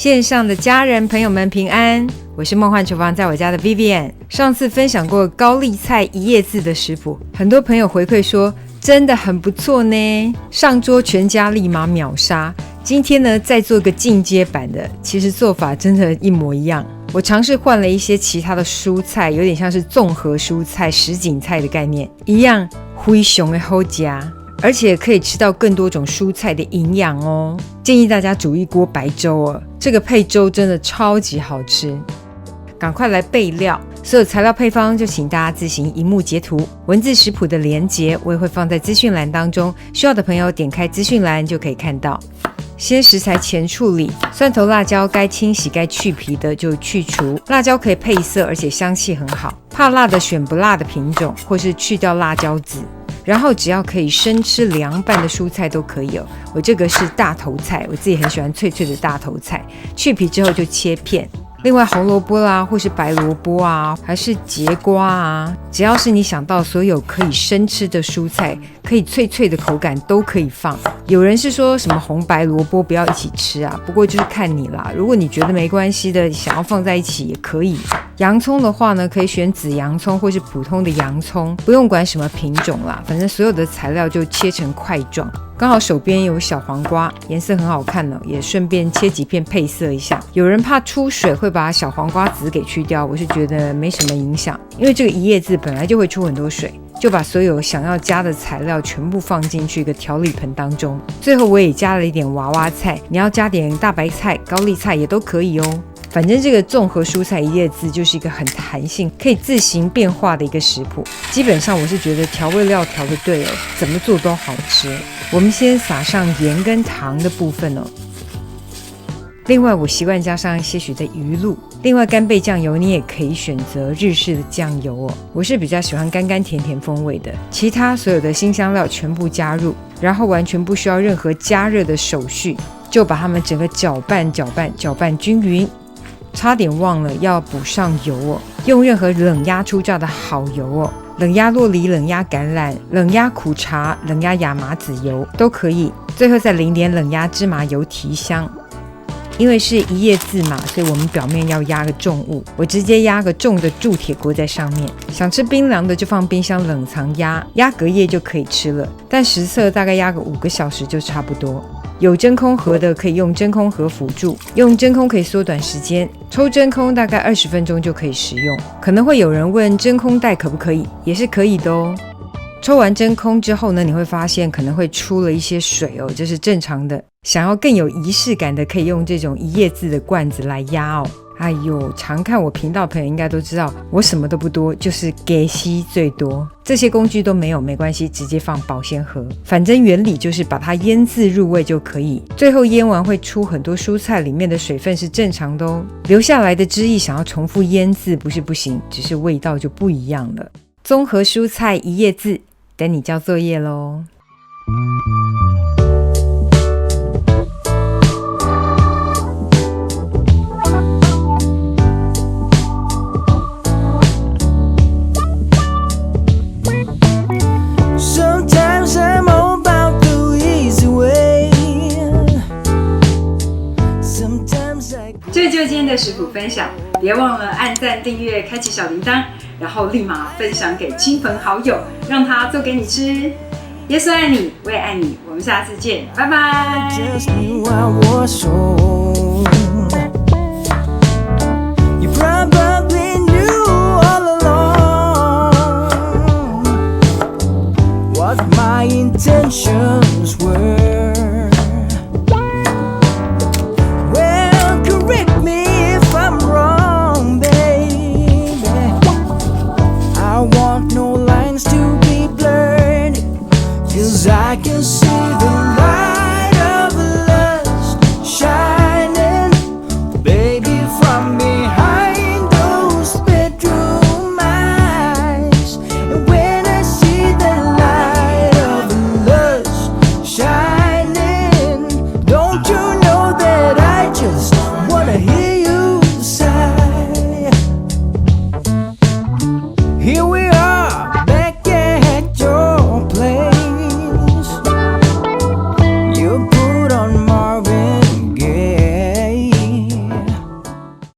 线上的家人朋友们平安，我是梦幻厨房在我家的 Vivian。 上次分享过高丽菜一叶子的食谱，很多朋友回馈说真的很不错呢，上桌全家立马秒杀。今天呢再做个进阶版的，其实做法真的一模一样。我尝试换了一些其他的蔬菜，有点像是综合蔬菜什锦菜的概念，一样非常的好吃，而且可以吃到更多种蔬菜的营养哦。建议大家煮一锅白粥哦，这个配粥真的超级好吃。赶快来备料，所有材料配方就请大家自行萤幕截图，文字食谱的连结我也会放在资讯栏当中，需要的朋友点开资讯栏就可以看到。先食材前处理，蒜头辣椒该清洗该去皮的就去除，辣椒可以配色而且香气很好，怕辣的选不辣的品种，或是去掉辣椒籽。然后只要可以生吃凉拌的蔬菜都可以哦。我这个是大头菜，我自己很喜欢脆脆的大头菜，去皮之后就切片。另外红萝卜啦，或是白萝卜啊，还是节瓜啊，只要是你想到所有可以生吃的蔬菜，可以脆脆的口感都可以放。有人是说什么红白萝卜不要一起吃啊，不过就是看你啦，如果你觉得没关系的，想要放在一起也可以。洋葱的话呢，可以选紫洋葱或是普通的洋葱，不用管什么品种啦，反正所有的材料就切成块状。刚好手边有小黄瓜，颜色很好看呢，也顺便切几片配色一下。有人怕出水会把小黄瓜籽给去掉，我是觉得没什么影响，因为这个一叶子本来就会出很多水，就把所有想要加的材料全部放进去一个调理盆当中。最后我也加了一点娃娃菜，你要加点大白菜、高丽菜也都可以哦。反正这个综合蔬菜一叶子就是一个很弹性，可以自行变化的一个食谱。基本上我是觉得调味料调得对哦，怎么做都好吃。我们先撒上盐跟糖的部分哦。另外我习惯加上些许的鱼露，另外干贝酱油你也可以选择日式的酱油哦，我是比较喜欢干干甜甜风味的。其他所有的辛香料全部加入，然后完全不需要任何加热的手续，就把它们整个搅拌均匀。差点忘了要补上油哦，用任何冷压出榨的好油哦，冷压酪梨、冷压橄榄、冷压苦茶、冷压亚麻籽油都可以。最后再淋点冷压芝麻油提香。因为是一叶子嘛，所以我们表面要压个重物，我直接压个重的铸铁锅在上面。想吃冰凉的就放冰箱冷藏压隔夜就可以吃了，但实测大概压个5个小时就差不多。有真空盒的可以用真空盒辅助，用真空可以缩短时间，抽真空大概20分钟就可以食用。可能会有人问真空袋可不可以，也是可以的哦。抽完真空之后呢，你会发现可能会出了一些水哦，这是正常的。想要更有仪式感的，可以用这种一叶子的罐子来压哦。哎呦，常看我频道朋友应该都知道，我什么都不多，就是给息最多。这些工具都没有没关系，直接放保鲜盒。反正原理就是把它腌制入味就可以。最后腌完会出很多蔬菜里面的水分是正常的哦，留下来的汁液想要重复腌制不是不行，只是味道就不一样了。综合蔬菜一叶子，等你交作业咯。这就是今天的食谱分享，别忘了按赞、订阅、开启小铃铛，然后立马分享给亲朋好友，让他做给你吃。耶稣爱你，我也爱你，我们下次见，拜拜。